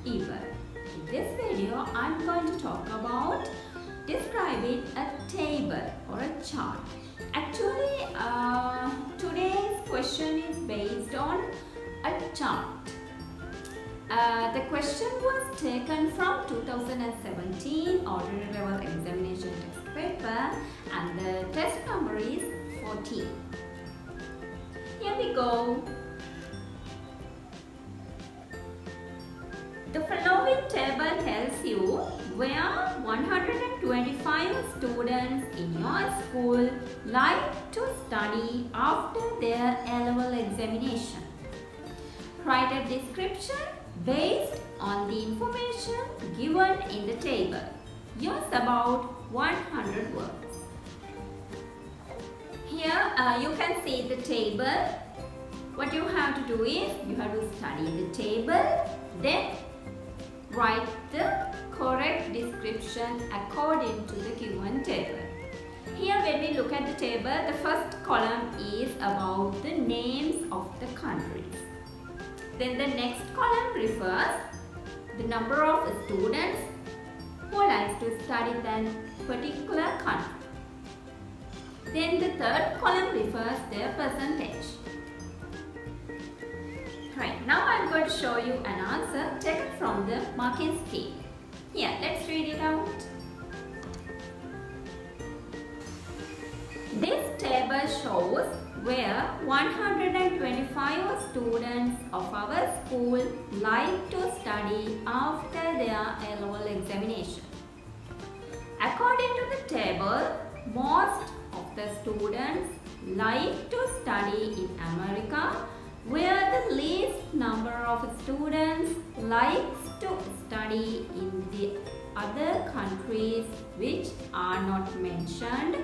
evil. In this video, I'm going to talk about describing a table or a chart. Actually, today's question is based on a chart. The question was taken from 2017 Ordinary Level Examination Test Paper and the test number is 14. Here we go. The following table tells you where 125 students in your school like to study after their A-level examination. Write a description based on the information given in the table. Use about 100 words. Here you can see the table. What you have to do is you have to study the table, then write the correct description according to the given table. Here when we look at the table, the first column is about the names of the countries. Then the next column refers the number of students who likes to study that particular country. Then the third column refers their percentage. Right, now I'm going to show you an answer taken from the marking scheme. Here, let's read it out. This table shows where 125 students of our school like to study after their A-level examination. According to the table, most of the students like to study in America, where the least number of students likes to study in the other countries which are not mentioned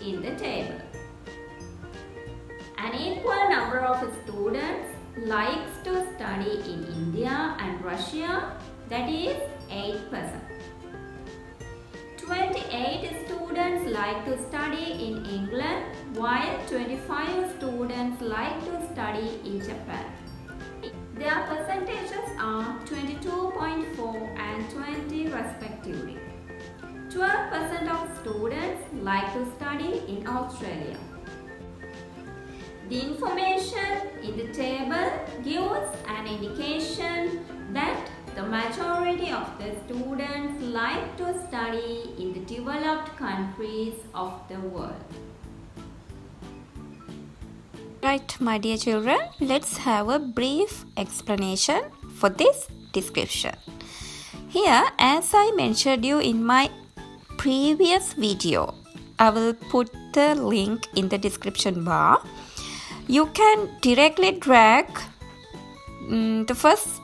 in the table. An equal number of students likes to study in India and Russia, that is 8%. 28 students like to study in England, while 25 students like to study in Japan. Their percentages are 22.4 and 20 respectively. 12% of students like to study in Australia. The information in the table gives an indication that the majority of the students like to study in the developed countries of the world. Right, my dear children, let's have a brief explanation for this description. Here, as I mentioned you in my previous video, I will put the link in the description bar. You can directly drag the first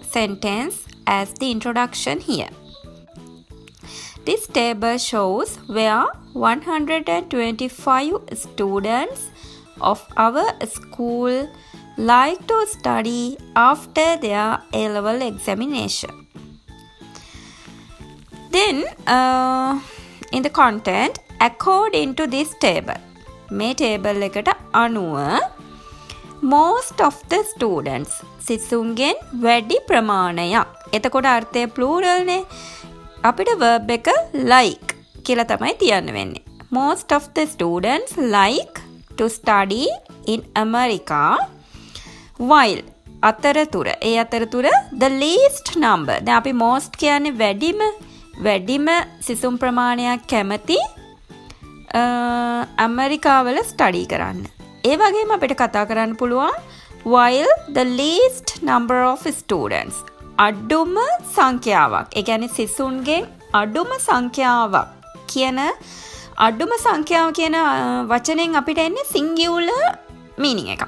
sentence as the introduction here. This table shows where 125 students of our school like to study after their A-level examination. Then in the content, according to this table, මේ table එකට අනුව most of the students සිසුන්ගෙන් වැඩි ප්‍රමාණයක්. එතකොට අර්ථය plural නේ. අපිට verb එක like කියලා තමයි තියන්න වෙන්නේ. Most of the students like to study in America, while අතරතුර the least number. දැන් අපි most කියන්නේ වැඩිම සිසුන් ප්‍රමාණයක් කැමති ඇමරිකාවල ස්ටඩි කරන්න. ඒ වගේම අපිට කතා කරන්න පුළුවන් while the least number of students අඩුම සංඛ්‍යාවක්. ඒ කියන්නේ සිසුන්ගෙන් අඩුම සංඛ්‍යාවක් කියන අඩුම සංඛ්‍යාව කියන වචනෙන් අපිට එන්නේ singular meaning එකක්.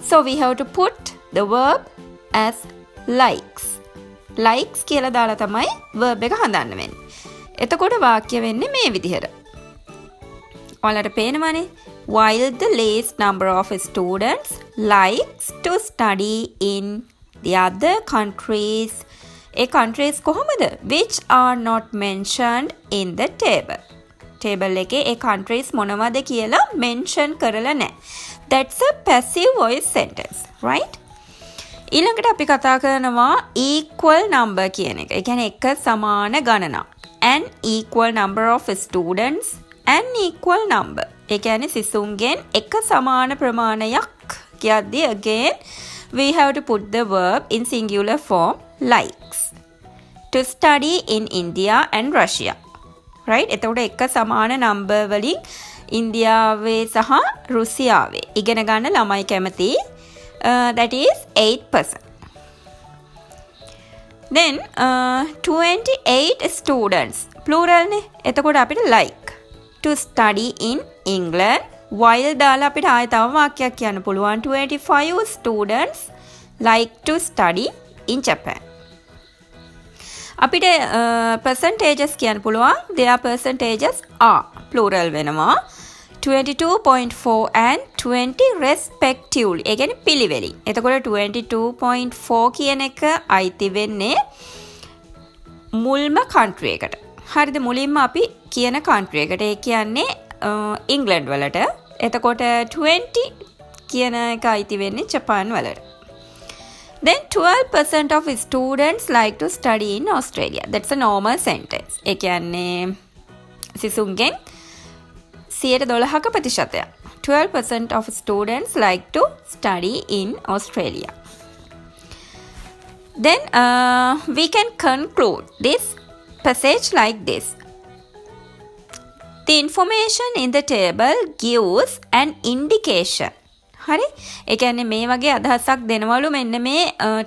So we have to put the verb as likes. likes කියලා දාලා තමයි verb එක හදන්න වෙන්නේ. එතකොට වාක්‍ය වෙන්නේ මේ විදිහට. ඔයාලට පේනවනේ while the least number of students likes to study in the other countries. A countries කොහොමද? which are not mentioned in the table. table එකේ ඒ countries මොනවද කියලා mention කරලා නැහැ. That's a passive voice sentence, right? ඊළඟට අපි කතා කරනවා equal number කියන එක. ඒ කියන්නේ එක සමාන ගණනක්. An equal number of students, an equal number. ඒ කියන්නේ සිසුන්ගෙන් එක සමාන ප්‍රමාණයක් කියද්දී again we have to put the verb in singular form likes to study in India and Russia. Right? එතකොට එක සමාන number වලින් ඉන්දියාවේ සහ රුසියාවේ ඉගෙන ගන්න ළමයි කැමති. That is 8%. Then 28 students plural නේ. එතකොට අපිට like to study in England while දාලා අපිට ආයෙ තව වාක්‍යයක් කියන්න පුළුවන් 25 students like to study in Japan. අපිට percentages කියන්න පුළුවන් their percentages are plural වෙනවා 22.4 and 20 respectively. ඒ කියන්නේ පිළිවෙලින්. එතකොට 22.4 කියන එක අයිති වෙන්නේ මුල්ම country එකට. හරිද? මුලින්ම අපි කියන country එකට. ඒ කියන්නේ ඉංග්ලන්ඩ් වලට. එතකොට 20 කියන එක අයිති වෙන්නේ ජපාන් වලට. Then 12% of students like to study in Australia. That's a normal sentence. ඒ කියන්නේ සිසුන්ගෙන් 12% ප්‍රතිශතයක්. 12% of students like to study in Australia. Then we can conclude this passage like this. The information in the table gives an indication. හරි? ඒ කියන්නේ මේ වගේ අදහසක් දෙනවලු මෙන්න මේ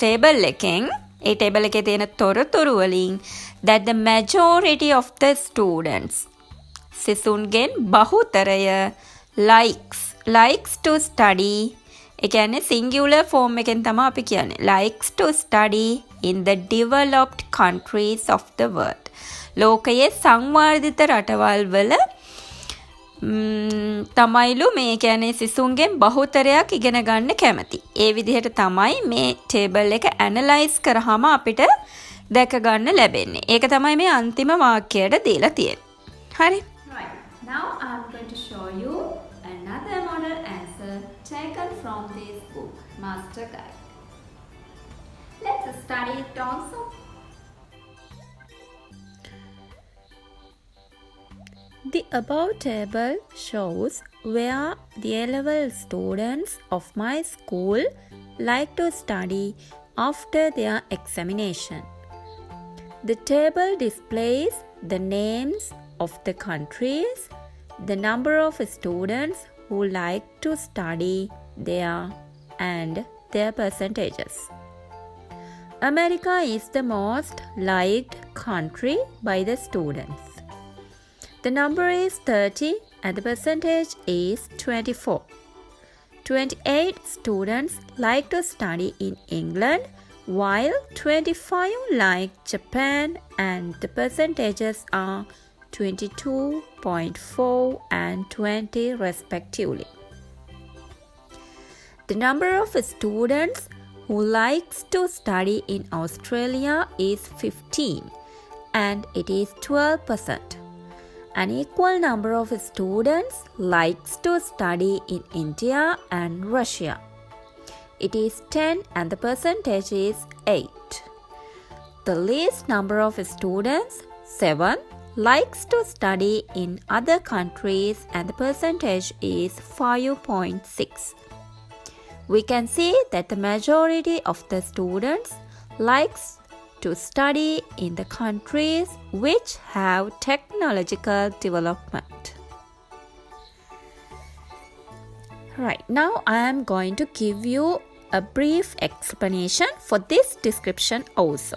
table එකෙන්. ඒ table එකේ තියෙන තොරතුරු වලින් that the majority of the students සිසුන්ගෙන් බහුතරය likes to study. ඒ කියන්නේ singular form එකෙන් තමයි අපි කියන්නේ likes to study in the developed countries of the world. ලෝකයේ සංවර්ධිත රටවල් වල තමයිලු මේ කියන්නේ සිසුන්ගෙන් බහුතරයක් ඉගෙන ගන්න කැමති. ඒ විදිහට තමයි මේ ටේබල් එක ඇනලයිස් කරාම අපිට දැක ගන්න ලැබෙන්නේ. ඒක තමයි මේ අන්තිම වාක්‍යයට දීලා තියෙන්නේ. හරි? Right. Now I'm going to show you another model answer taken from this book, Master Guide. Let's study it also. The above table shows where the A-level students of my school like to study after their examination. The table displays the names of the countries, the number of students who like to study there, and their percentages. America is the most liked country by the students. The number is 30 and the percentage is 24. 28 students like to study in England while 25 like Japan and the percentages are 22.4 and 20 respectively. The number of students who likes to study in Australia is 15 and it is 12%. An equal number of students likes to study in India and Russia. It is 10 and the percentage is 8. The least number of students, 7, likes to study in other countries and the percentage is 5.6. We can see that the majority of the students likes to study in the countries which have technological development. Right, now I am going to give you a brief explanation for this description also.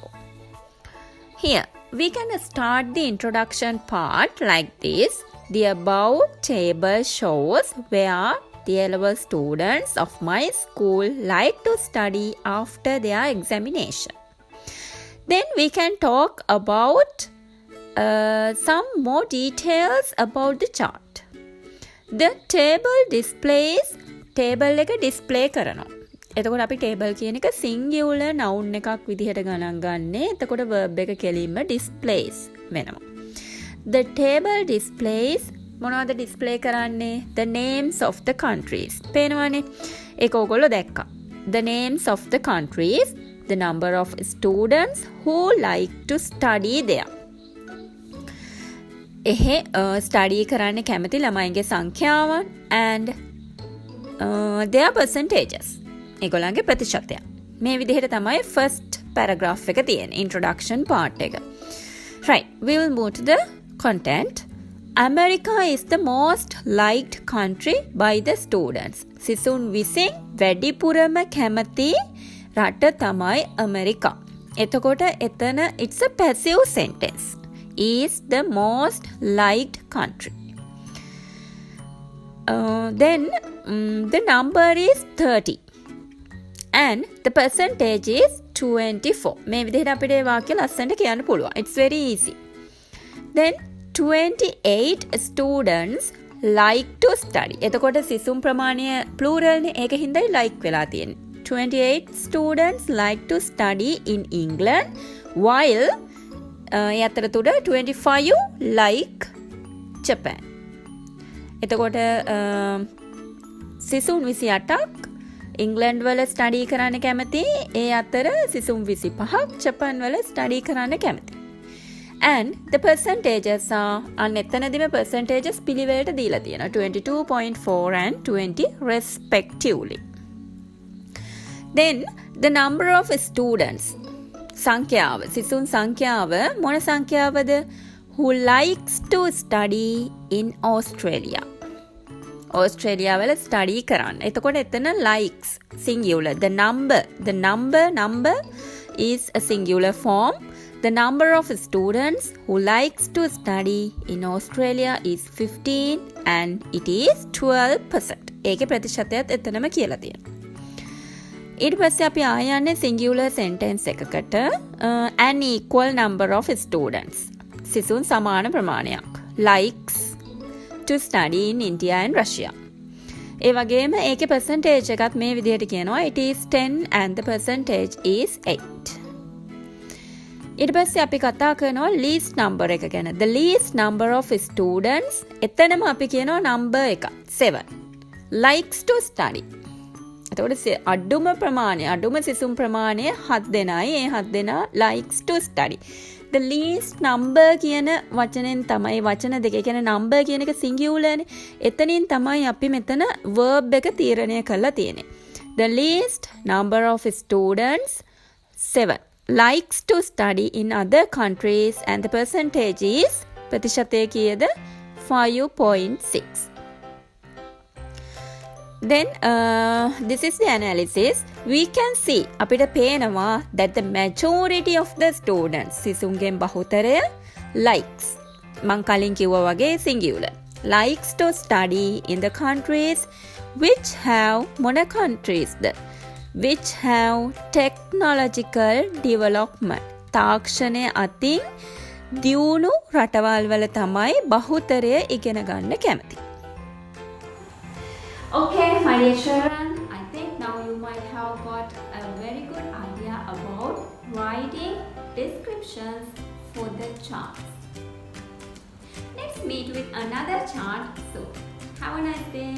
Here, we can start the introduction part like this. The above table shows where the A-level students of my school like to study after their examination. Then we can talk about some more details about the chart. The table displays table එක display කරනවා. එතකොට අපි table කියන එක singular noun එකක් විදිහට ගණන් ගන්නේ. එතකොට verb එක කෙලින්ම displays වෙනවා. The table displays මොනවද display කරන්නේ? The names of the countries. පේනවනේ. ඒක ඔයගොල්ලෝ දැක්කා. the names of the countries, the number of students who like to study there. එහෙ ස්ටඩී කරන්න කැමති ළමයින්ගේ සංඛ්‍යාවන් and their percentages. ඒගොල්ලන්ගේ ප්‍රතිශතය. මේ විදිහට තමයි first paragraph එක තියෙන්නේ, introduction part එක. Right, we will move to the content. America is the most liked country by the students. සිසුන් විසින් වැඩිපුරම කැමති රට තමයි ඇමරිකා. එතකොට එතන it's a passive sentence. Is the most liked country. Then the number is 30 and the percentage is 24. මේ විදිහට අපිට මේ වාක්‍ය ලස්සනට කියන්න පුළුවන්. It's very easy. Then 28 students like to study. එතකොට සිසුන් ප්‍රමාණය plural නේ. ඒක හින්දායි like වෙලා තියෙන්නේ. 28 students like to study in England while ඒ අතරතුර 25 like Japan. එතකොට සිසුන් 28ක් ඉංග්ලන්ඩ් වල ස්ටඩි කරන්න කැමති. ඒ අතර සිසුන් 25ක් ජපාන් වල ස්ටඩි කරන්න කැමති. And the percentages are අනෙතනදිම percentages පිළිවෙලට දීලා තියෙනවා 22.4 and 20 respectively. Then the number of students සංඛ්‍යාව සිසුන් සංඛ්‍යාව මොන සංඛ්‍යාවද? who likes to study in Australia. Australia වල study කරන්න. එතකොට එතන likes singular. The number is a singular form. The number of students who likes to study in Australia is 15 and it is 12%. ඒකේ ප්‍රතිශතයත් එතනම කියලා තියෙනවා. ඊට පස්සේ අපි ආයන්නේ singular sentence එකකට an equal number of students. සිසුන් සමාන ප්‍රමාණයක් likes to study in India and Russia. ඒ වගේම ඒකේ percentage එකත් මේ විදිහට කියනවා it is 10 and the percentage is 8. ඊට පස්සේ අපි කතා කරනවා least number එක ගැන. The least number of students එතනම අපි කියනවා number එක 7 likes to study. එතකොට අඩුම ප්‍රමාණය අඩුම සිසුන් ප්‍රමාණය 7 දෙනයි. ඒ 7 දෙනා likes to study. The least number කියන වචනෙන් තමයි වචන දෙක කියන්නේ number කියන එක singular නේ. එතනින් තමයි අපි මෙතන verb එක තීරණය කරලා තියෙන්නේ. The least number of students 7 likes to study in other countries and the percentage is ප්‍රතිශතය කීයද 5.6. Then this is the analysis. We can see අපිට පේනවා that the majority of the students සිසුන්ගෙන් බහුතරය likes මං කලින් කිව්වා වගේ singular likes to study in the countries which have මොන countries the which have technological development තාක්ෂණය අතින් දියුණු රටවල් වල තමයි බහුතරය ඉගෙන ගන්න කැමති. Okay, my dear children, I think now you might have got a very good idea about writing descriptions for the charts. Let's meet with another chart soon. Have a nice day.